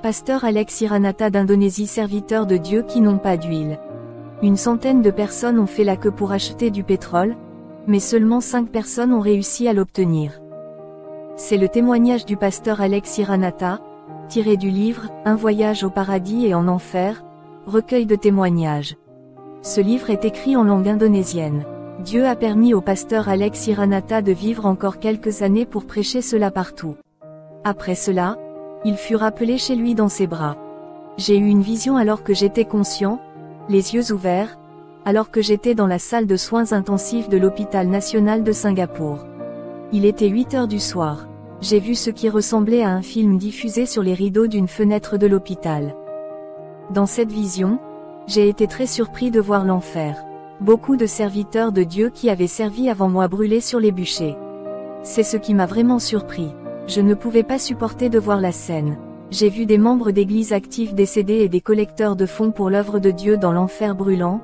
Pasteur Alex Iranata d'Indonésie, serviteurs de Dieu qui n'ont pas d'huile. Une centaine de personnes ont fait la queue pour acheter du pétrole, mais seulement 5 personnes ont réussi à l'obtenir. C'est le témoignage du pasteur Alex Iranata, tiré du livre « Un voyage au paradis et en enfer », recueil de témoignages. Ce livre est écrit en langue indonésienne. Dieu a permis au pasteur Alex Iranata de vivre encore quelques années pour prêcher cela partout. Après cela, il fut rappelé chez lui dans ses bras. J'ai eu une vision alors que j'étais conscient, les yeux ouverts, alors que j'étais dans la salle de soins intensifs de l'hôpital national de Singapour. Il était 8 heures du soir. J'ai vu ce qui ressemblait à un film diffusé sur les rideaux d'une fenêtre de l'hôpital. Dans cette vision, j'ai été très surpris de voir l'enfer. Beaucoup de serviteurs de Dieu qui avaient servi avant moi brûlés sur les bûchers. C'est ce qui m'a vraiment surpris. Je ne pouvais pas supporter de voir la scène. J'ai vu des membres d'église actifs décédés et des collecteurs de fonds pour l'œuvre de Dieu dans l'enfer brûlant,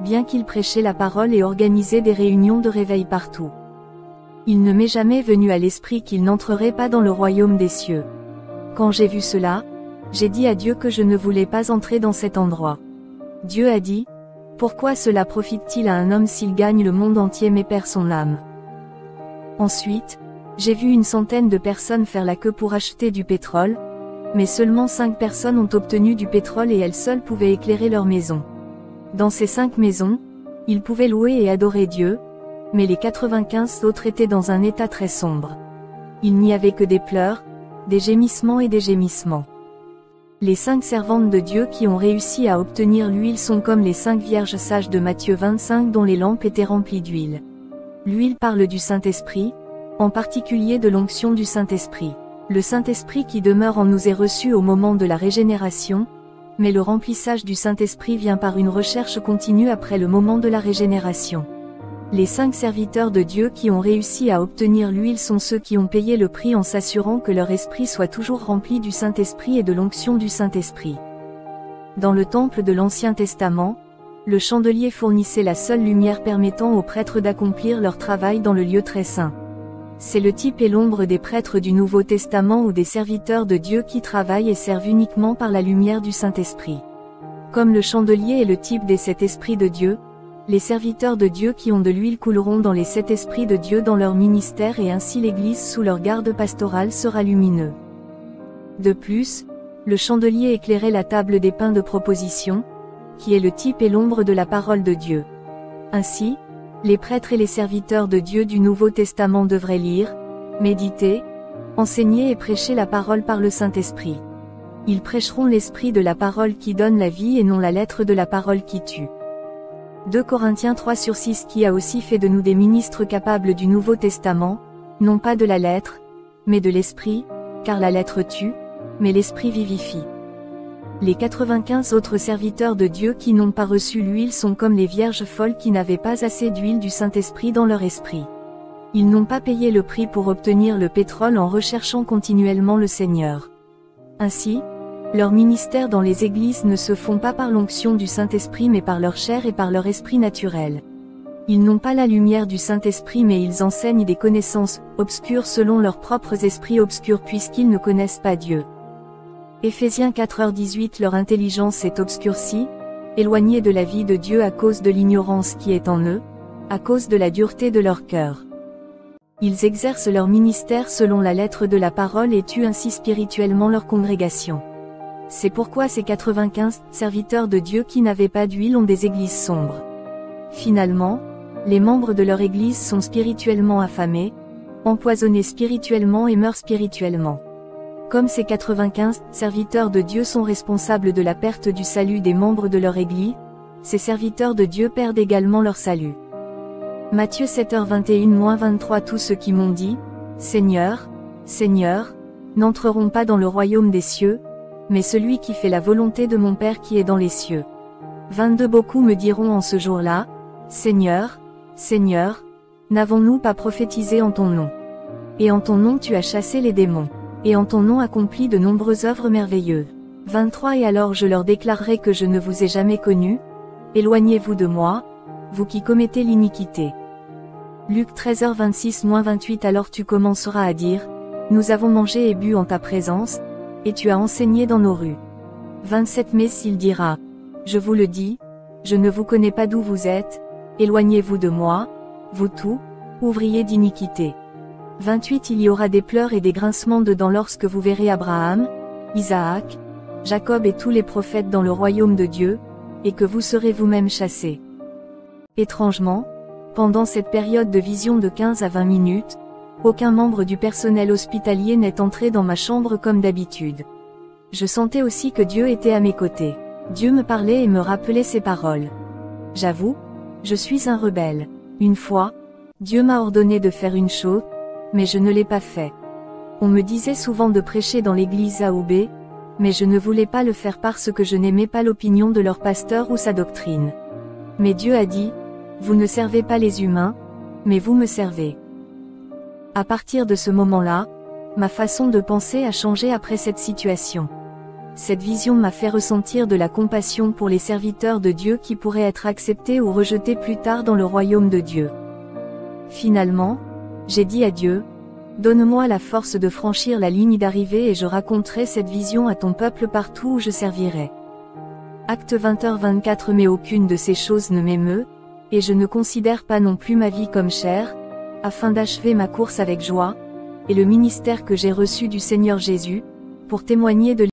bien qu'ils prêchaient la parole et organisaient des réunions de réveil partout. Il ne m'est jamais venu à l'esprit qu'ils n'entreraient pas dans le royaume des cieux. Quand j'ai vu cela, j'ai dit à Dieu que je ne voulais pas entrer dans cet endroit. Dieu a dit, « Pourquoi cela profite-t-il à un homme s'il gagne le monde entier mais perd son âme ?» Ensuite, j'ai vu une centaine de personnes faire la queue pour acheter du pétrole, mais seulement 5 personnes ont obtenu du pétrole et elles seules pouvaient éclairer leur maison. Dans ces 5 maisons, ils pouvaient louer et adorer Dieu, mais les 95 autres étaient dans un état très sombre. Il n'y avait que des pleurs, des gémissements et des gémissements. Les 5 servantes de Dieu qui ont réussi à obtenir l'huile sont comme les 5 vierges sages de Matthieu 25 dont les lampes étaient remplies d'huile. L'huile parle du Saint-Esprit, en particulier de l'onction du Saint-Esprit. Le Saint-Esprit qui demeure en nous est reçu au moment de la régénération, mais le remplissage du Saint-Esprit vient par une recherche continue après le moment de la régénération. Les 5 serviteurs de Dieu qui ont réussi à obtenir l'huile sont ceux qui ont payé le prix en s'assurant que leur esprit soit toujours rempli du Saint-Esprit et de l'onction du Saint-Esprit. Dans le temple de l'Ancien Testament, le chandelier fournissait la seule lumière permettant aux prêtres d'accomplir leur travail dans le lieu très saint. C'est le type et l'ombre des prêtres du Nouveau Testament ou des serviteurs de Dieu qui travaillent et servent uniquement par la lumière du Saint-Esprit. Comme le chandelier est le type des 7 esprits de Dieu, les serviteurs de Dieu qui ont de l'huile couleront dans les 7 esprits de Dieu dans leur ministère et ainsi l'Église sous leur garde pastorale sera lumineux. De plus, le chandelier éclairait la table des pains de proposition, qui est le type et l'ombre de la parole de Dieu. Ainsi, les prêtres et les serviteurs de Dieu du Nouveau Testament devraient lire, méditer, enseigner et prêcher la parole par le Saint-Esprit. Ils prêcheront l'esprit de la parole qui donne la vie et non la lettre de la parole qui tue. 2 Corinthiens 3/6 qui a aussi fait de nous des ministres capables du Nouveau Testament, non pas de la lettre, mais de l'esprit, car la lettre tue, mais l'esprit vivifie. Les 95 autres serviteurs de Dieu qui n'ont pas reçu l'huile sont comme les vierges folles qui n'avaient pas assez d'huile du Saint-Esprit dans leur esprit. Ils n'ont pas payé le prix pour obtenir le pétrole en recherchant continuellement le Seigneur. Ainsi, leurs ministères dans les églises ne se font pas par l'onction du Saint-Esprit mais par leur chair et par leur esprit naturel. Ils n'ont pas la lumière du Saint-Esprit mais ils enseignent des connaissances obscures selon leurs propres esprits obscurs puisqu'ils ne connaissent pas Dieu. Éphésiens 4h18 Leur intelligence est obscurcie, éloignée de la vie de Dieu à cause de l'ignorance qui est en eux, à cause de la dureté de leur cœur. Ils exercent leur ministère selon la lettre de la parole et tuent ainsi spirituellement leur congrégation. C'est pourquoi ces 95 serviteurs de Dieu qui n'avaient pas d'huile ont des églises sombres. Finalement, les membres de leur église sont spirituellement affamés, empoisonnés spirituellement et meurent spirituellement. Comme ces 95 serviteurs de Dieu sont responsables de la perte du salut des membres de leur église, ces serviteurs de Dieu perdent également leur salut. Matthieu 7h21-23 Tous ceux qui m'ont dit, Seigneur, Seigneur, n'entreront pas dans le royaume des cieux, mais celui qui fait la volonté de mon Père qui est dans les cieux. 22 Beaucoup me diront en ce jour-là, Seigneur, Seigneur, n'avons-nous pas prophétisé en ton nom? Et en ton nom tu as chassé les démons. Et en ton nom accompli de nombreuses œuvres merveilleuses. 23 Et alors je leur déclarerai que je ne vous ai jamais connus, éloignez-vous de moi, vous qui commettez l'iniquité. Luc 13h26-28 Alors tu commenceras à dire, nous avons mangé et bu en ta présence, et tu as enseigné dans nos rues. 27 Mais s'il dira, je vous le dis, je ne vous connais pas d'où vous êtes, éloignez-vous de moi, vous tous, ouvriers d'iniquité. 28 Il y aura des pleurs et des grincements de dents lorsque vous verrez Abraham, Isaac, Jacob et tous les prophètes dans le royaume de Dieu, et que vous serez vous-même chassés. Étrangement, pendant cette période de vision de 15 à 20 minutes, aucun membre du personnel hospitalier n'est entré dans ma chambre comme d'habitude. Je sentais aussi que Dieu était à mes côtés. Dieu me parlait et me rappelait ses paroles. J'avoue, je suis un rebelle. Une fois, Dieu m'a ordonné de faire une chose, mais je ne l'ai pas fait. On me disait souvent de prêcher dans l'église A ou B, mais je ne voulais pas le faire parce que je n'aimais pas l'opinion de leur pasteur ou sa doctrine. Mais Dieu a dit, vous ne servez pas les humains, mais vous me servez. À partir de ce moment-là, ma façon de penser a changé après cette situation. Cette vision m'a fait ressentir de la compassion pour les serviteurs de Dieu qui pourraient être acceptés ou rejetés plus tard dans le royaume de Dieu. Finalement, j'ai dit à Dieu, donne-moi la force de franchir la ligne d'arrivée et je raconterai cette vision à ton peuple partout où je servirai. Acte 20h24 Mais aucune de ces choses ne m'émeut, et je ne considère pas non plus ma vie comme chère, afin d'achever ma course avec joie, et le ministère que j'ai reçu du Seigneur Jésus, pour témoigner de